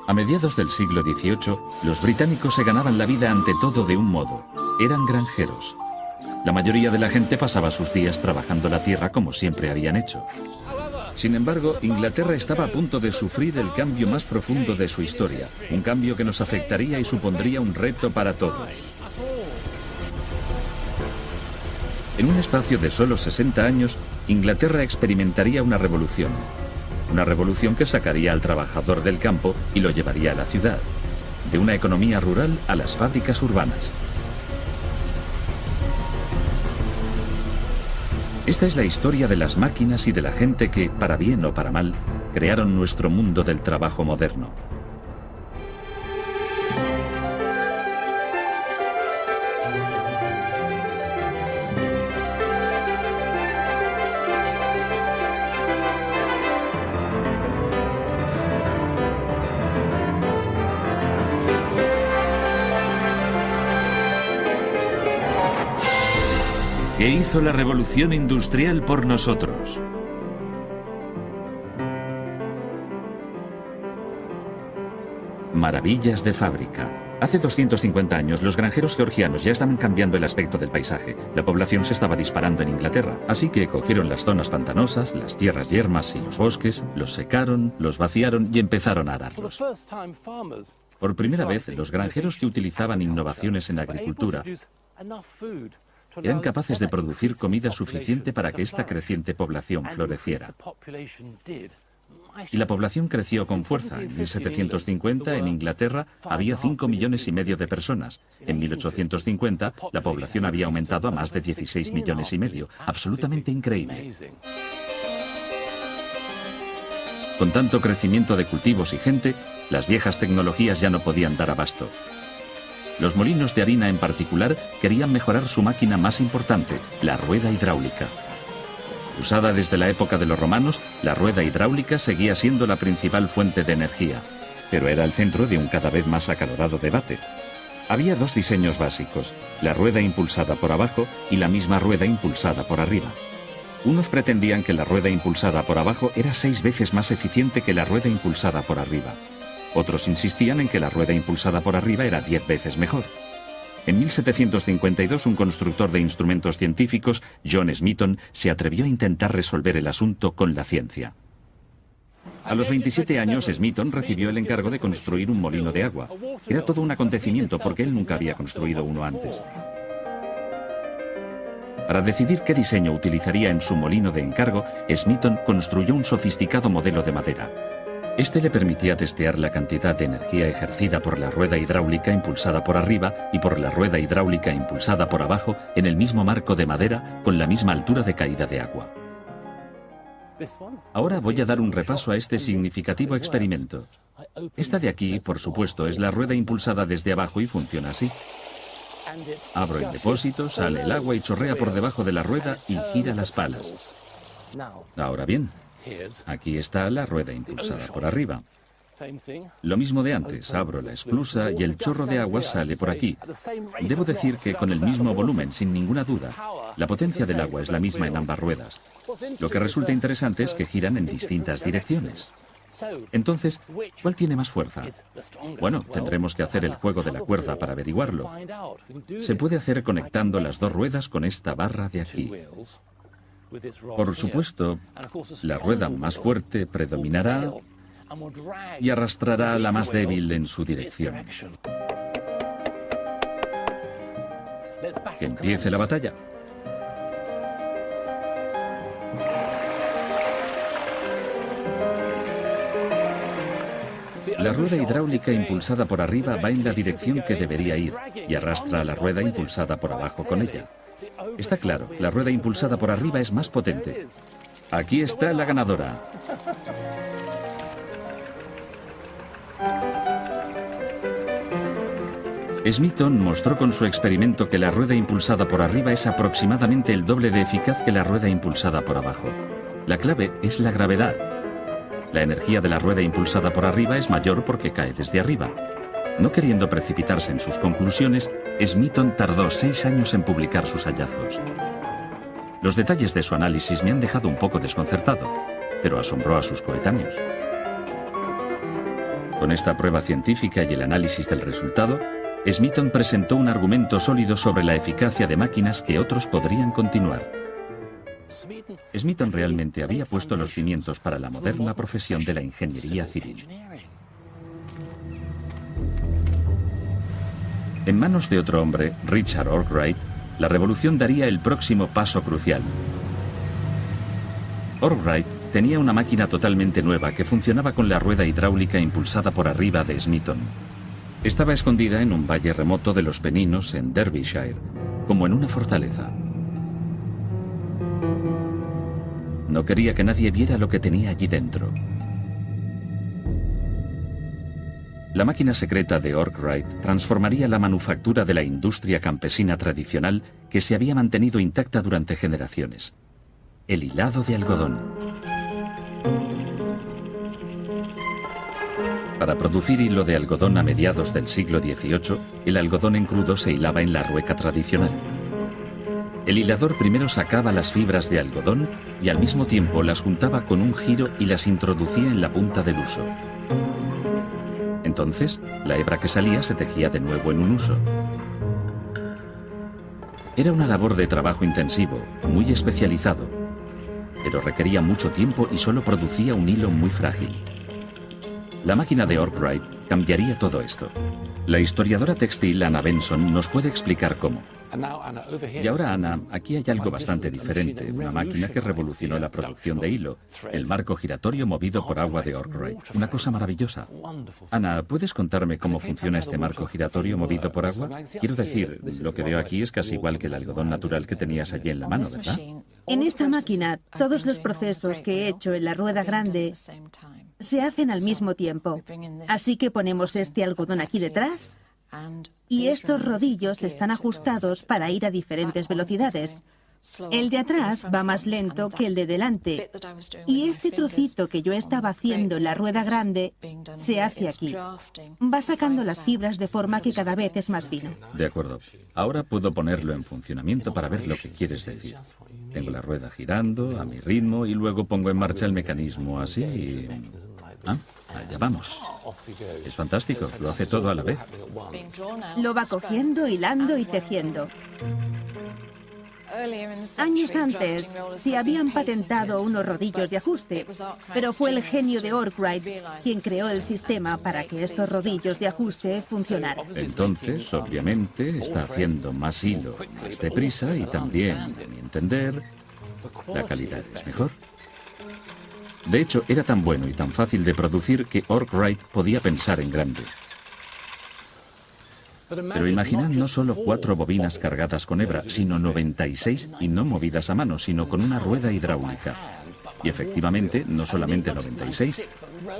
A mediados del siglo XVIII, los británicos se ganaban la vida ante todo de un modo. Eran granjeros. La mayoría de la gente pasaba sus días trabajando la tierra como siempre habían hecho. Sin embargo, Inglaterra estaba a punto de sufrir el cambio más profundo de su historia. Un cambio que nos afectaría y supondría un reto para todos. En un espacio de solo 60 años, Inglaterra experimentaría una revolución. Una revolución que sacaría al trabajador del campo y lo llevaría a la ciudad. De una economía rural a las fábricas urbanas. Esta es la historia de las máquinas y de la gente que, para bien o para mal, crearon nuestro mundo del trabajo moderno. ¿Qué hizo la revolución industrial por nosotros? Maravillas de fábrica. Hace 250 años, los granjeros georgianos ya estaban cambiando el aspecto del paisaje. La población se estaba disparando en Inglaterra, así que cogieron las zonas pantanosas, las tierras yermas y los bosques, los secaron, los vaciaron y empezaron a ararlos. Por primera vez, los granjeros que utilizaban innovaciones en la agricultura eran capaces de producir comida suficiente para que esta creciente población floreciera. Y la población creció con fuerza. En 1750, en Inglaterra, había 5,5 millones de personas. En 1850, la población había aumentado a más de 16,5 millones. Absolutamente increíble. Con tanto crecimiento de cultivos y gente, las viejas tecnologías ya no podían dar abasto. Los molinos de harina en particular querían mejorar su máquina más importante, la rueda hidráulica. Usada desde la época de los romanos, la rueda hidráulica seguía siendo la principal fuente de energía, pero era el centro de un cada vez más acalorado debate. Había dos diseños básicos, la rueda impulsada por abajo y la misma rueda impulsada por arriba. Unos pretendían que la rueda impulsada por abajo era 6 veces más eficiente que la rueda impulsada por arriba. Otros insistían en que la rueda impulsada por arriba era 10 veces mejor. En 1752, un constructor de instrumentos científicos, John Smeaton, se atrevió a intentar resolver el asunto con la ciencia. A los 27 años, Smeaton recibió el encargo de construir un molino de agua. Era todo un acontecimiento porque él nunca había construido uno antes. Para decidir qué diseño utilizaría en su molino de encargo, Smeaton construyó un sofisticado modelo de madera. Este le permitía testear la cantidad de energía ejercida por la rueda hidráulica impulsada por arriba y por la rueda hidráulica impulsada por abajo en el mismo marco de madera con la misma altura de caída de agua. Ahora voy a dar un repaso a este significativo experimento. Esta de aquí, por supuesto, es la rueda impulsada desde abajo y funciona así. Abro el depósito, sale el agua y chorrea por debajo de la rueda y gira las palas. Ahora bien, aquí está la rueda impulsada por arriba. Lo mismo de antes, abro la esclusa y el chorro de agua sale por aquí. Debo decir que con el mismo volumen, sin ninguna duda. La potencia del agua es la misma en ambas ruedas. Lo que resulta interesante es que giran en distintas direcciones. Entonces, ¿cuál tiene más fuerza? Bueno, tendremos que hacer el juego de la cuerda para averiguarlo. Se puede hacer conectando las dos ruedas con esta barra de aquí. Por supuesto, la rueda más fuerte predominará y arrastrará a la más débil en su dirección. Que empiece la batalla. La rueda hidráulica impulsada por arriba va en la dirección que debería ir y arrastra a la rueda impulsada por abajo con ella. Está claro, la rueda impulsada por arriba es más potente. Aquí está la ganadora. Smeaton mostró con su experimento que la rueda impulsada por arriba es aproximadamente el doble de eficaz que la rueda impulsada por abajo. La clave es la gravedad. La energía de la rueda impulsada por arriba es mayor porque cae desde arriba. No queriendo precipitarse en sus conclusiones, Smeaton tardó 6 años en publicar sus hallazgos. Los detalles de su análisis me han dejado un poco desconcertado, pero asombró a sus coetáneos. Con esta prueba científica y el análisis del resultado, Smeaton presentó un argumento sólido sobre la eficacia de máquinas que otros podrían continuar. Smeaton realmente había puesto los cimientos para la moderna profesión de la ingeniería civil. En manos de otro hombre, Richard Arkwright, la revolución daría el próximo paso crucial. Arkwright tenía una máquina totalmente nueva que funcionaba con la rueda hidráulica impulsada por arriba de Smeaton. Estaba escondida en un valle remoto de los Peninos en Derbyshire, como en una fortaleza. No quería que nadie viera lo que tenía allí dentro. La máquina secreta de Arkwright transformaría la manufactura de la industria campesina tradicional que se había mantenido intacta durante generaciones. El hilado de algodón. Para producir hilo de algodón a mediados del siglo XVIII, el algodón en crudo se hilaba en la rueca tradicional. El hilador primero sacaba las fibras de algodón y al mismo tiempo las juntaba con un giro y las introducía en la punta del huso. Entonces, la hebra que salía se tejía de nuevo en un huso. Era una labor de trabajo intensivo, muy especializado, pero requería mucho tiempo y solo producía un hilo muy frágil. La máquina de Arkwright cambiaría todo esto. La historiadora textil Anna Benson nos puede explicar cómo. Y ahora, Anna, aquí hay algo bastante diferente, una máquina que revolucionó la producción de hilo, el marco giratorio movido por agua de Arkwright. Una cosa maravillosa. Anna, ¿puedes contarme cómo funciona este marco giratorio movido por agua? Quiero decir, lo que veo aquí es casi igual que el algodón natural que tenías allí en la mano, ¿verdad? En esta máquina, todos los procesos que he hecho en la rueda grande se hacen al mismo tiempo. Así que ponemos este algodón aquí detrás y estos rodillos están ajustados para ir a diferentes velocidades. El de atrás va más lento que el de delante y este trocito que yo estaba haciendo en la rueda grande se hace aquí. Va sacando las fibras de forma que cada vez es más fino. De acuerdo. Ahora puedo ponerlo en funcionamiento para ver lo que quieres decir. Tengo la rueda girando a mi ritmo y luego pongo en marcha el mecanismo así y... Ah, allá vamos. Es fantástico, lo hace todo a la vez. Lo va cogiendo, hilando y tejiendo. Años antes se habían patentado unos rodillos de ajuste, pero fue el genio de Arkwright quien creó el sistema para que estos rodillos de ajuste funcionaran. Entonces, obviamente, está haciendo más hilo más deprisa y también, a mi entender, la calidad es mejor. De hecho, era tan bueno y tan fácil de producir que Arkwright podía pensar en grande. Pero imaginad no solo 4 bobinas cargadas con hebra, sino 96 y no movidas a mano, sino con una rueda hidráulica. Y efectivamente, no solamente 96,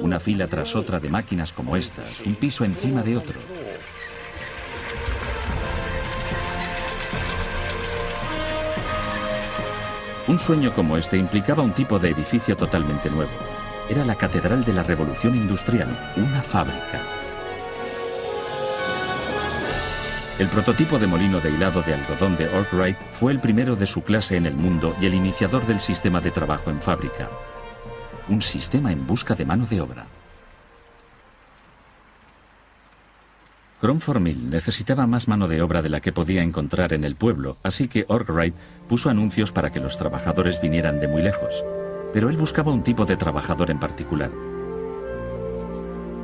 una fila tras otra de máquinas como estas, un piso encima de otro. Un sueño como este implicaba un tipo de edificio totalmente nuevo. Era la catedral de la revolución industrial, una fábrica. El prototipo de molino de hilado de algodón de Arkwright fue el primero de su clase en el mundo y el iniciador del sistema de trabajo en fábrica. Un sistema en busca de mano de obra. Cromford Mill necesitaba más mano de obra de la que podía encontrar en el pueblo, así que Arkwright puso anuncios para que los trabajadores vinieran de muy lejos. Pero él buscaba un tipo de trabajador en particular.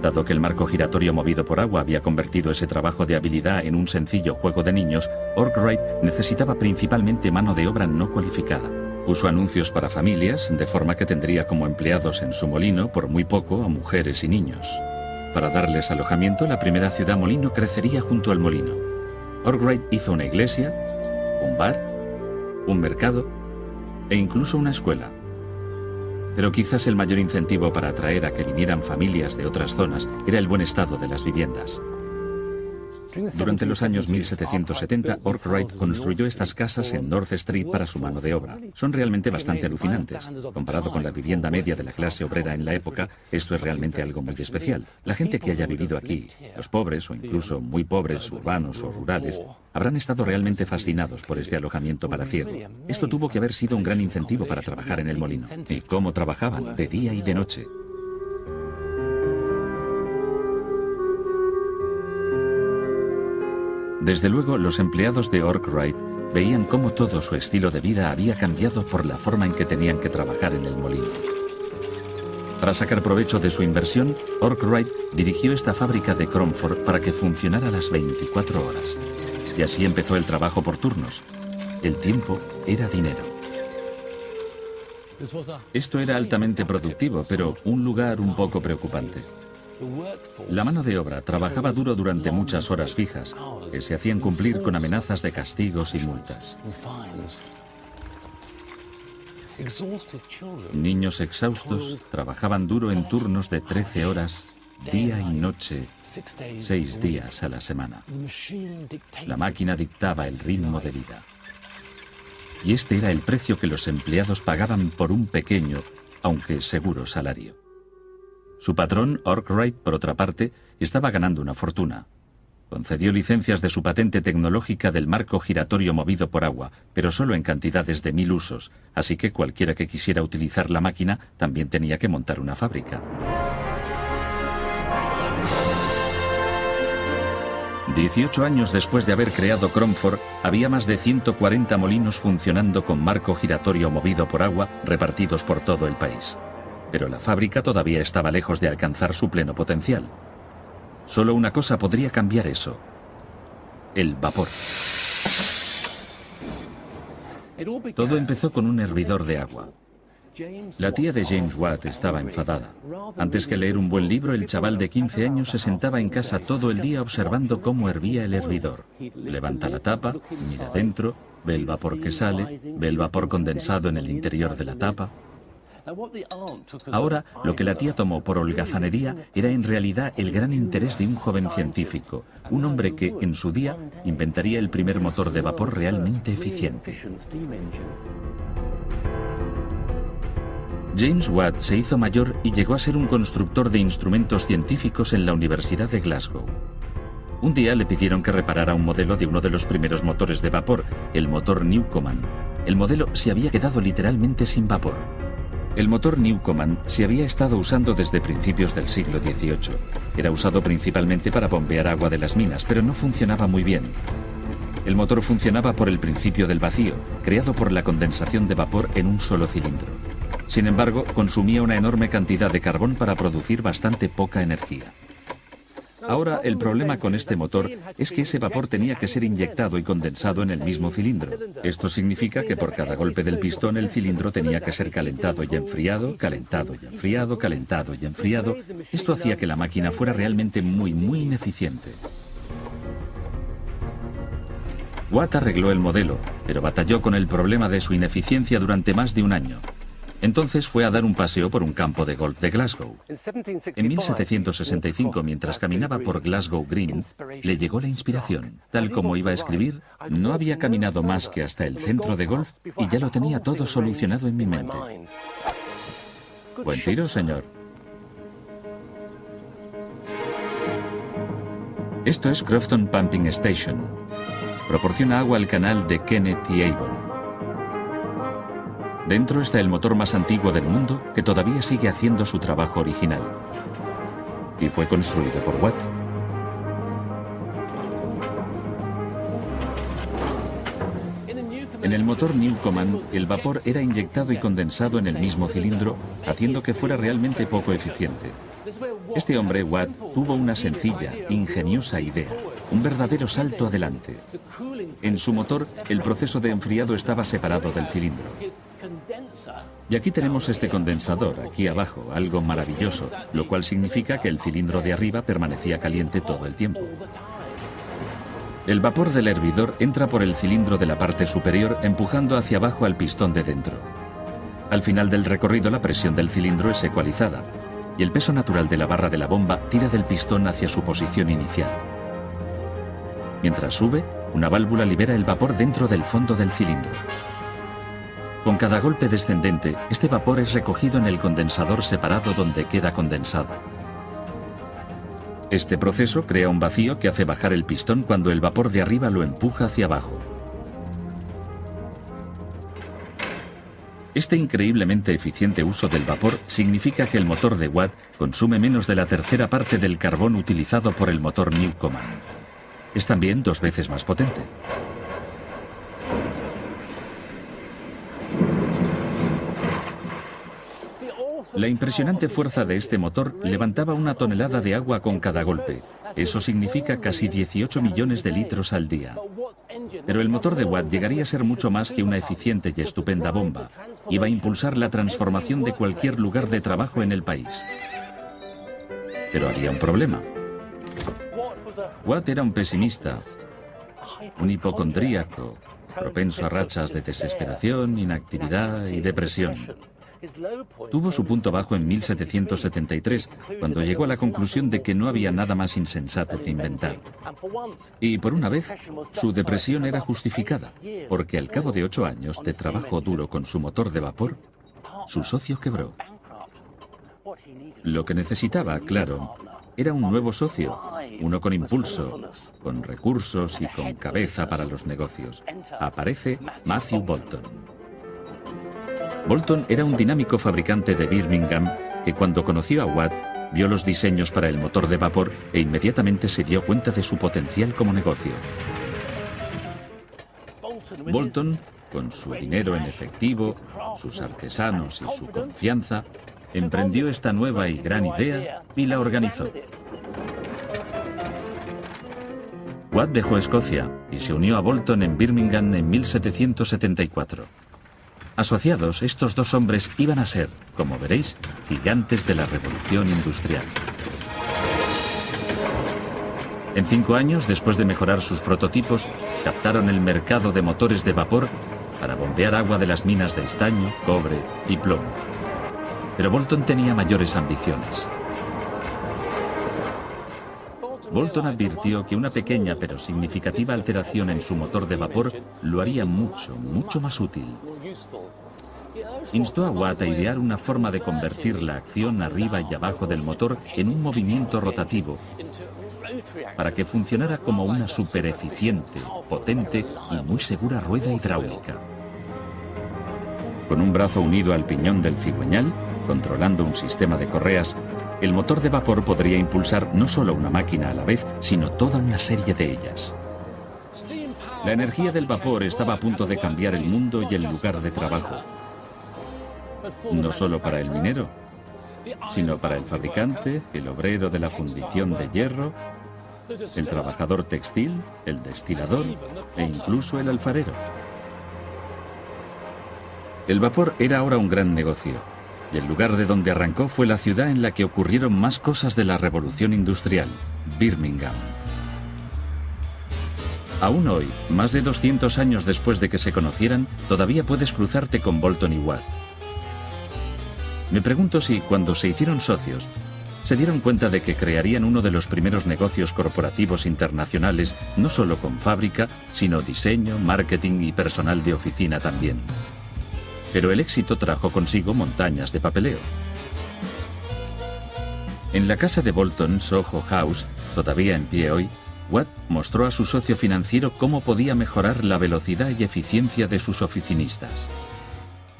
Dado que el marco giratorio movido por agua había convertido ese trabajo de habilidad en un sencillo juego de niños, Arkwright necesitaba principalmente mano de obra no cualificada. Puso anuncios para familias, de forma que tendría como empleados en su molino, por muy poco, a mujeres y niños. Para darles alojamiento, la primera ciudad molino crecería junto al molino. Arkwright hizo una iglesia, un bar, un mercado e incluso una escuela. Pero quizás el mayor incentivo para atraer a que vinieran familias de otras zonas era el buen estado de las viviendas. Durante los años 1770, Arkwright construyó estas casas en North Street para su mano de obra. Son realmente bastante alucinantes. Comparado con la vivienda media de la clase obrera en la época, esto es realmente algo muy especial. La gente que haya vivido aquí, los pobres o incluso muy pobres, urbanos o rurales, habrán estado realmente fascinados por este alojamiento palaciego. Esto tuvo que haber sido un gran incentivo para trabajar en el molino. ¿Y cómo trabajaban? De día y de noche. Desde luego, los empleados de Arkwright veían cómo todo su estilo de vida había cambiado por la forma en que tenían que trabajar en el molino. Para sacar provecho de su inversión, Arkwright dirigió esta fábrica de Cromford para que funcionara las 24 horas. Y así empezó el trabajo por turnos. El tiempo era dinero. Esto era altamente productivo, pero un lugar un poco preocupante. La mano de obra trabajaba duro durante muchas horas fijas, que se hacían cumplir con amenazas de castigos y multas. Niños exhaustos trabajaban duro en turnos de 13 horas, día y noche, 6 días a la semana. La máquina dictaba el ritmo de vida. Y este era el precio que los empleados pagaban por un pequeño, aunque seguro salario. Su patrón, Arkwright, por otra parte, estaba ganando una fortuna. Concedió licencias de su patente tecnológica del marco giratorio movido por agua, pero solo en cantidades de 1000 usos, así que cualquiera que quisiera utilizar la máquina también tenía que montar una fábrica. 18 años después de haber creado Cromford, había más de 140 molinos funcionando con marco giratorio movido por agua repartidos por todo el país. Pero la fábrica todavía estaba lejos de alcanzar su pleno potencial. Solo una cosa podría cambiar eso: el vapor. Todo empezó con un hervidor de agua. La tía de James Watt estaba enfadada. Antes que leer un buen libro, el chaval de 15 años se sentaba en casa todo el día observando cómo hervía el hervidor. Levanta la tapa, mira dentro, ve el vapor que sale, ve el vapor condensado en el interior de la tapa. Ahora, lo que la tía tomó por holgazanería era en realidad el gran interés de un joven científico, un hombre que, en su día, inventaría el primer motor de vapor realmente eficiente. James Watt se hizo mayor y llegó a ser un constructor de instrumentos científicos en la Universidad de Glasgow. Un día le pidieron que reparara un modelo de uno de los primeros motores de vapor, el motor Newcomen. El modelo se había quedado literalmente sin vapor. El motor Newcomen se había estado usando desde principios del siglo XVIII. Era usado principalmente para bombear agua de las minas, pero no funcionaba muy bien. El motor funcionaba por el principio del vacío, creado por la condensación de vapor en un solo cilindro. Sin embargo, consumía una enorme cantidad de carbón para producir bastante poca energía. Ahora, el problema con este motor es que ese vapor tenía que ser inyectado y condensado en el mismo cilindro. Esto significa que por cada golpe del pistón el cilindro tenía que ser calentado y enfriado, calentado y enfriado, calentado y enfriado. Esto hacía que la máquina fuera realmente muy ineficiente. Watt arregló el modelo, pero batalló con el problema de su ineficiencia durante más de un año. Entonces fue a dar un paseo por un campo de golf de Glasgow. En 1765, mientras caminaba por Glasgow Green, le llegó la inspiración. Tal como iba a escribir, no había caminado más que hasta el centro de golf y ya lo tenía todo solucionado en mi mente. Buen tiro, señor. Esto es Crofton Pumping Station. Proporciona agua al canal de Kennet y Avon. Dentro está el motor más antiguo del mundo que todavía sigue haciendo su trabajo original. Y fue construido por Watt. En el motor Newcomen, el vapor era inyectado y condensado en el mismo cilindro, haciendo que fuera realmente poco eficiente. Este hombre, Watt, tuvo una sencilla, ingeniosa idea, un verdadero salto adelante. En su motor, el proceso de enfriado estaba separado del cilindro. Y aquí tenemos este condensador, aquí abajo, algo maravilloso, lo cual significa que el cilindro de arriba permanecía caliente todo el tiempo. El vapor del hervidor entra por el cilindro de la parte superior, empujando hacia abajo al pistón de dentro. Al final del recorrido, la presión del cilindro es ecualizada, y el peso natural de la barra de la bomba tira del pistón hacia su posición inicial. Mientras sube, una válvula libera el vapor dentro del fondo del cilindro. Con cada golpe descendente, este vapor es recogido en el condensador separado donde queda condensado. Este proceso crea un vacío que hace bajar el pistón cuando el vapor de arriba lo empuja hacia abajo. Este increíblemente eficiente uso del vapor significa que el motor de Watt consume menos de la tercera parte del carbón utilizado por el motor Newcomen. Es también 2 veces más potente. La impresionante fuerza de este motor levantaba 1 tonelada de agua con cada golpe. Eso significa casi 18 millones de litros al día. Pero el motor de Watt llegaría a ser mucho más que una eficiente y estupenda bomba. Iba a impulsar la transformación de cualquier lugar de trabajo en el país. Pero había un problema. Watt era un pesimista, un hipocondríaco, propenso a rachas de desesperación, inactividad y depresión. Tuvo su punto bajo en 1773, cuando llegó a la conclusión de que no había nada más insensato que inventar. Y por una vez, su depresión era justificada, porque al cabo de 8 años de trabajo duro con su motor de vapor, su socio quebró. Lo que necesitaba, claro, era un nuevo socio, uno con impulso, con recursos y con cabeza para los negocios. Aparece Matthew Boulton. Boulton era un dinámico fabricante de Birmingham que cuando conoció a Watt vio los diseños para el motor de vapor e inmediatamente se dio cuenta de su potencial como negocio. Boulton, con su dinero en efectivo, sus artesanos y su confianza, emprendió esta nueva y gran idea y la organizó. Watt dejó Escocia y se unió a Boulton en Birmingham en 1774. Asociados, estos 2 hombres iban a ser, como veréis, gigantes de la revolución industrial. En 5 años, después de mejorar sus prototipos, captaron el mercado de motores de vapor para bombear agua de las minas de estaño, cobre y plomo. Pero Boulton tenía mayores ambiciones. Boulton advirtió que una pequeña pero significativa alteración en su motor de vapor lo haría mucho, mucho más útil. Instó a Watt a idear una forma de convertir la acción arriba y abajo del motor en un movimiento rotativo para que funcionara como una supereficiente, potente y muy segura rueda hidráulica. Con un brazo unido al piñón del cigüeñal, controlando un sistema de correas, el motor de vapor podría impulsar no solo una máquina a la vez, sino toda una serie de ellas. La energía del vapor estaba a punto de cambiar el mundo y el lugar de trabajo. No solo para el minero, sino para el fabricante, el obrero de la fundición de hierro, el trabajador textil, el destilador e incluso el alfarero. El vapor era ahora un gran negocio. Y el lugar de donde arrancó fue la ciudad en la que ocurrieron más cosas de la revolución industrial, Birmingham. Aún hoy, más de 200 años después de que se conocieran, todavía puedes cruzarte con Boulton y Watt. Me pregunto si, cuando se hicieron socios, se dieron cuenta de que crearían uno de los primeros negocios corporativos internacionales, no solo con fábrica, sino diseño, marketing y personal de oficina también. Pero el éxito trajo consigo montañas de papeleo. En la casa de Boulton, Soho House, todavía en pie hoy, Watt mostró a su socio financiero cómo podía mejorar la velocidad y eficiencia de sus oficinistas.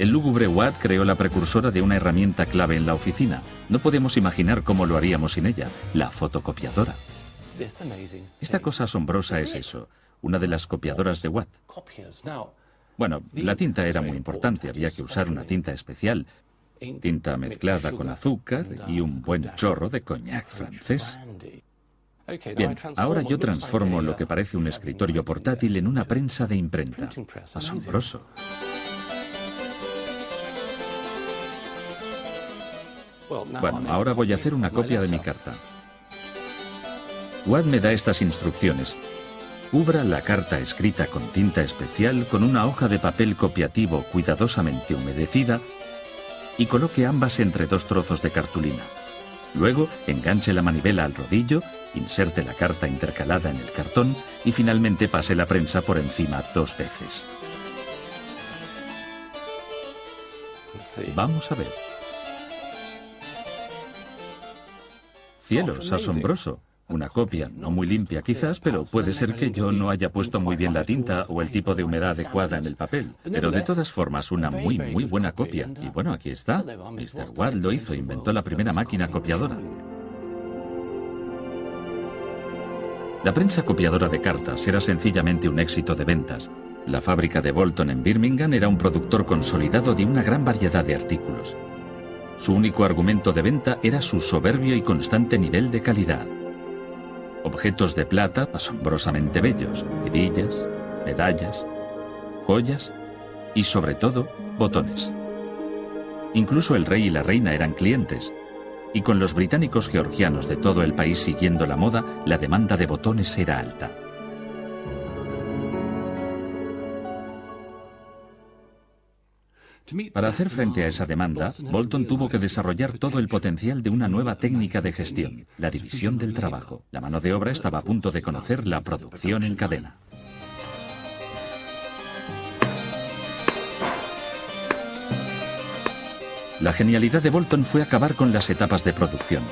El lúgubre Watt creó la precursora de una herramienta clave en la oficina. No podemos imaginar cómo lo haríamos sin ella, la fotocopiadora. Esta cosa asombrosa es eso, una de las copiadoras de Watt. Bueno, la tinta era muy importante, había que usar una tinta especial, tinta mezclada con azúcar y un buen chorro de coñac francés. Bien, ahora yo transformo lo que parece un escritorio portátil en una prensa de imprenta. Asombroso. Bueno, ahora voy a hacer una copia de mi carta. Watt me da estas instrucciones. Cubra la carta escrita con tinta especial con una hoja de papel copiativo cuidadosamente humedecida y coloque ambas entre 2 trozos de cartulina. Luego, enganche la manivela al rodillo, inserte la carta intercalada en el cartón y finalmente pase la prensa por encima 2 veces. Vamos a ver. Cielos, asombroso. Una copia, no muy limpia quizás, pero puede ser que yo no haya puesto muy bien la tinta o el tipo de humedad adecuada en el papel. Pero de todas formas, una muy buena copia. Y bueno, aquí está. Mr. Watt lo hizo, inventó la primera máquina copiadora. La prensa copiadora de cartas era sencillamente un éxito de ventas. La fábrica de Bolton en Birmingham era un productor consolidado de una gran variedad de artículos. Su único argumento de venta era su soberbio y constante nivel de calidad. Objetos de plata asombrosamente bellos, hebillas, medallas, joyas y, sobre todo, botones. Incluso el rey y la reina eran clientes, y con los británicos georgianos de todo el país siguiendo la moda, la demanda de botones era alta. Para hacer frente a esa demanda, Bolton tuvo que desarrollar todo el potencial de una nueva técnica de gestión, la división del trabajo. La mano de obra estaba a punto de conocer la producción en cadena. La genialidad de Bolton fue acabar con las etapas de producción.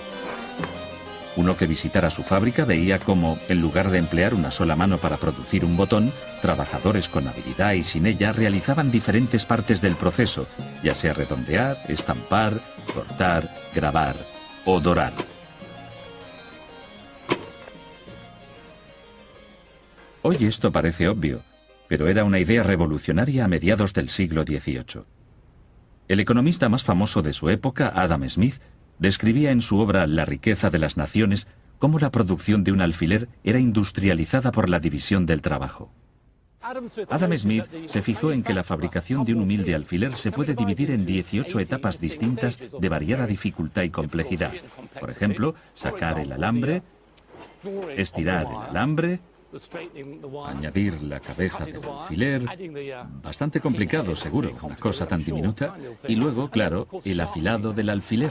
Uno que visitara su fábrica veía cómo, en lugar de emplear una sola mano para producir un botón, trabajadores con habilidad y sin ella realizaban diferentes partes del proceso, ya sea redondear, estampar, cortar, grabar o dorar. Hoy esto parece obvio, pero era una idea revolucionaria a mediados del siglo XVIII. El economista más famoso de su época, Adam Smith, describía en su obra La riqueza de las naciones cómo la producción de un alfiler era industrializada por la división del trabajo. Adam Smith se fijó en que la fabricación de un humilde alfiler se puede dividir en 18 etapas distintas de variada dificultad y complejidad. Por ejemplo, sacar el alambre, estirar el alambre, añadir la cabeza del alfiler, bastante complicado seguro, una cosa tan diminuta, y luego, claro, el afilado del alfiler.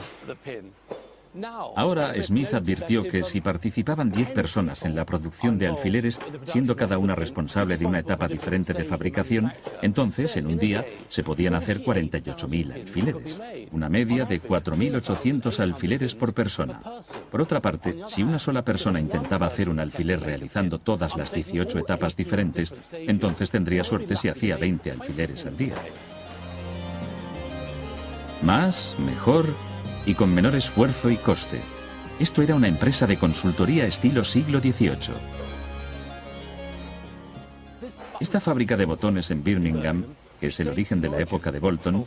Ahora Smith advirtió que si participaban 10 personas en la producción de alfileres, siendo cada una responsable de una etapa diferente de fabricación, entonces en un día se podían hacer 48.000 alfileres, una media de 4.800 alfileres por persona. Por otra parte, si una sola persona intentaba hacer un alfiler realizando todas las 18 etapas diferentes, entonces tendría suerte si hacía 20 alfileres al día. Más, mejor y con menor esfuerzo y coste. Esto era una empresa de consultoría estilo siglo XVIII. Esta fábrica de botones en Birmingham, que es el origen de la época de Bolton,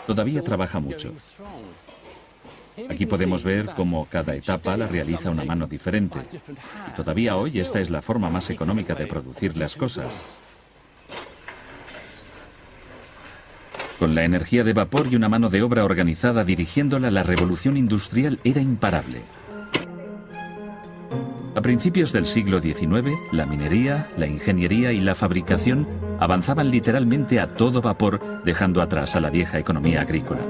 todavía trabaja mucho. Aquí podemos ver cómo cada etapa la realiza una mano diferente. Y todavía hoy esta es la forma más económica de producir las cosas. Con la energía de vapor y una mano de obra organizada dirigiéndola, la revolución industrial era imparable. A principios del siglo XIX, la minería, la ingeniería y la fabricación avanzaban literalmente a todo vapor, dejando atrás a la vieja economía agrícola.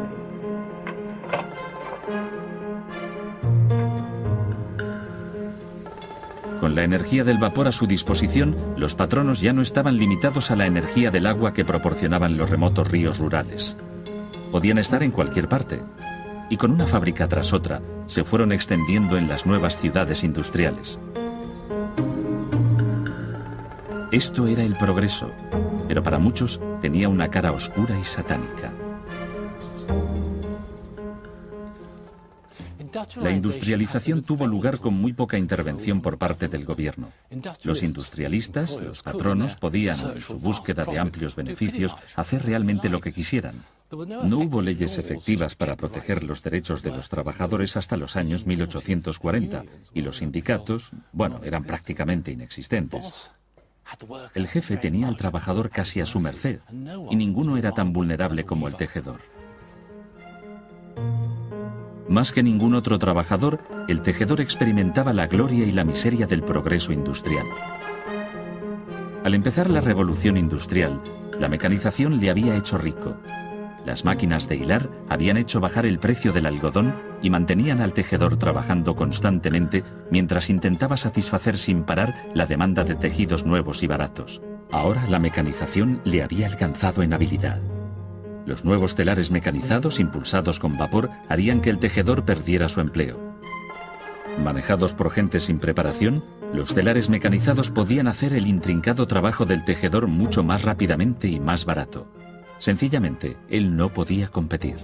Con la energía del vapor a su disposición, los patronos ya no estaban limitados a la energía del agua que proporcionaban los remotos ríos rurales. Podían estar en cualquier parte. Y con una fábrica tras otra, se fueron extendiendo en las nuevas ciudades industriales. Esto era el progreso, pero para muchos tenía una cara oscura y satánica. La industrialización tuvo lugar con muy poca intervención por parte del gobierno. Los industrialistas, los patronos, podían, en su búsqueda de amplios beneficios, hacer realmente lo que quisieran. No hubo leyes efectivas para proteger los derechos de los trabajadores hasta los años 1840, y los sindicatos, bueno, eran prácticamente inexistentes. El jefe tenía al trabajador casi a su merced, y ninguno era tan vulnerable como el tejedor. Más que ningún otro trabajador, el tejedor experimentaba la gloria y la miseria del progreso industrial. Al empezar la revolución industrial, la mecanización le había hecho rico. Las máquinas de hilar habían hecho bajar el precio del algodón y mantenían al tejedor trabajando constantemente mientras intentaba satisfacer sin parar la demanda de tejidos nuevos y baratos. Ahora la mecanización le había alcanzado en habilidad. Los nuevos telares mecanizados, impulsados con vapor, harían que el tejedor perdiera su empleo. Manejados por gente sin preparación, los telares mecanizados podían hacer el intrincado trabajo del tejedor mucho más rápidamente y más barato. Sencillamente, él no podía competir.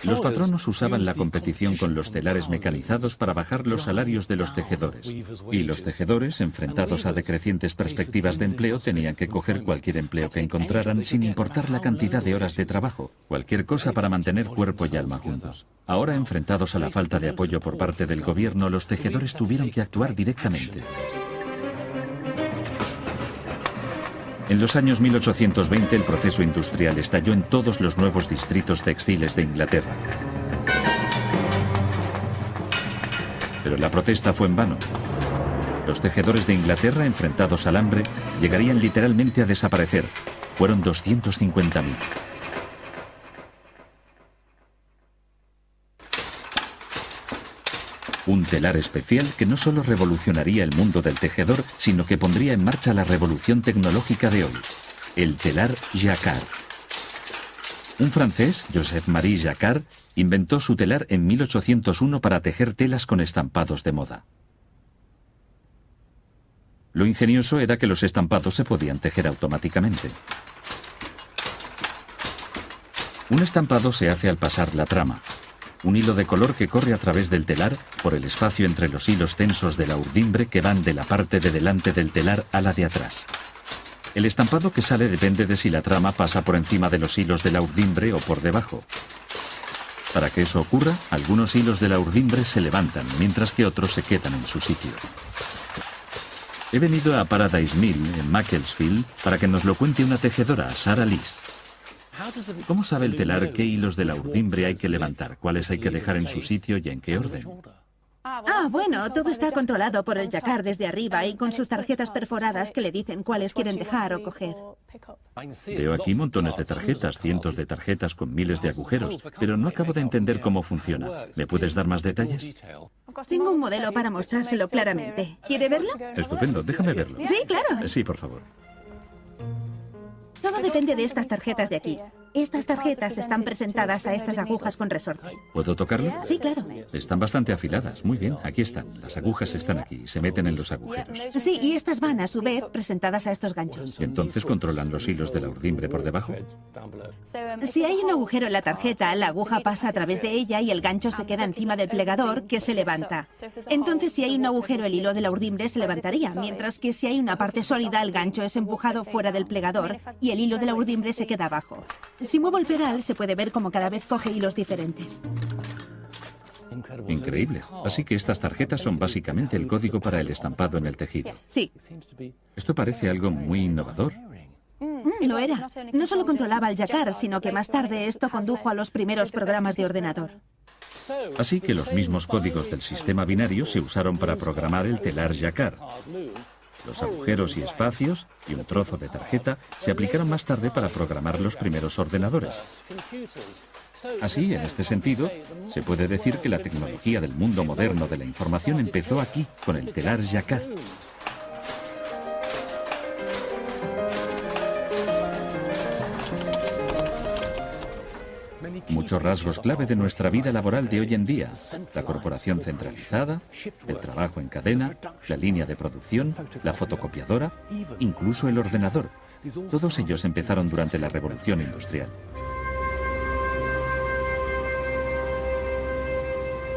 Los patronos usaban la competición con los telares mecanizados para bajar los salarios de los tejedores. Y los tejedores, enfrentados a decrecientes perspectivas de empleo, tenían que coger cualquier empleo que encontraran sin importar la cantidad de horas de trabajo, cualquier cosa para mantener cuerpo y alma juntos. Ahora, enfrentados a la falta de apoyo por parte del gobierno, los tejedores tuvieron que actuar directamente. En los años 1820 el proceso industrial estalló en todos los nuevos distritos textiles de Inglaterra. Pero la protesta fue en vano. Los tejedores de Inglaterra, enfrentados al hambre, llegarían literalmente a desaparecer. Fueron 250.000. Un telar especial que no solo revolucionaría el mundo del tejedor, sino que pondría en marcha la revolución tecnológica de hoy, el telar Jacquard. Un francés, Joseph-Marie Jacquard, inventó su telar en 1801 para tejer telas con estampados de moda. Lo ingenioso era que los estampados se podían tejer automáticamente. Un estampado se hace al pasar la trama. Un hilo de color que corre a través del telar por el espacio entre los hilos tensos de la urdimbre que van de la parte de delante del telar a la de atrás. El estampado que sale depende de si la trama pasa por encima de los hilos de la urdimbre o por debajo. Para que eso ocurra, algunos hilos de la urdimbre se levantan, mientras que otros se quedan en su sitio. He venido a Paradise Mill, en Macclesfield, para que nos lo cuente una tejedora, Sarah Lees. ¿Cómo sabe el telar qué hilos de la urdimbre hay que levantar, cuáles hay que dejar en su sitio y en qué orden? Bueno, todo está controlado por el Jacquard desde arriba y con sus tarjetas perforadas que le dicen cuáles quieren dejar o coger. Veo aquí montones de tarjetas, cientos de tarjetas con miles de agujeros, pero no acabo de entender cómo funciona. ¿Me puedes dar más detalles? Tengo un modelo para mostrárselo claramente. ¿Quiere verlo? Estupendo, déjame verlo. Sí, claro. Sí, por favor. Todo depende de estas tarjetas de aquí. Estas tarjetas están presentadas a estas agujas con resorte. ¿Puedo tocarlo? Sí, claro. Están bastante afiladas. Muy bien, aquí están. Las agujas están aquí y se meten en los agujeros. Sí, y estas van, a su vez, presentadas a estos ganchos. ¿Y entonces controlan los hilos de la urdimbre por debajo? Si hay un agujero en la tarjeta, la aguja pasa a través de ella y el gancho se queda encima del plegador, que se levanta. Entonces, si hay un agujero, el hilo de la urdimbre se levantaría, mientras que si hay una parte sólida, el gancho es empujado fuera del plegador y el hilo de la urdimbre se queda abajo. Si muevo el pedal, se puede ver como cada vez coge hilos diferentes. Increíble. Así que estas tarjetas son básicamente el código para el estampado en el tejido. Sí. Esto parece algo muy innovador. Lo era. No solo controlaba el Jacquard, sino que más tarde esto condujo a los primeros programas de ordenador. Así que los mismos códigos del sistema binario se usaron para programar el telar Jacquard. Los agujeros y espacios y un trozo de tarjeta se aplicaron más tarde para programar los primeros ordenadores. Así, en este sentido, se puede decir que la tecnología del mundo moderno de la información empezó aquí, con el telar Jacquard. Muchos rasgos clave de nuestra vida laboral de hoy en día: la corporación centralizada, el trabajo en cadena, la línea de producción, la fotocopiadora, incluso el ordenador. Todos ellos empezaron durante la Revolución Industrial.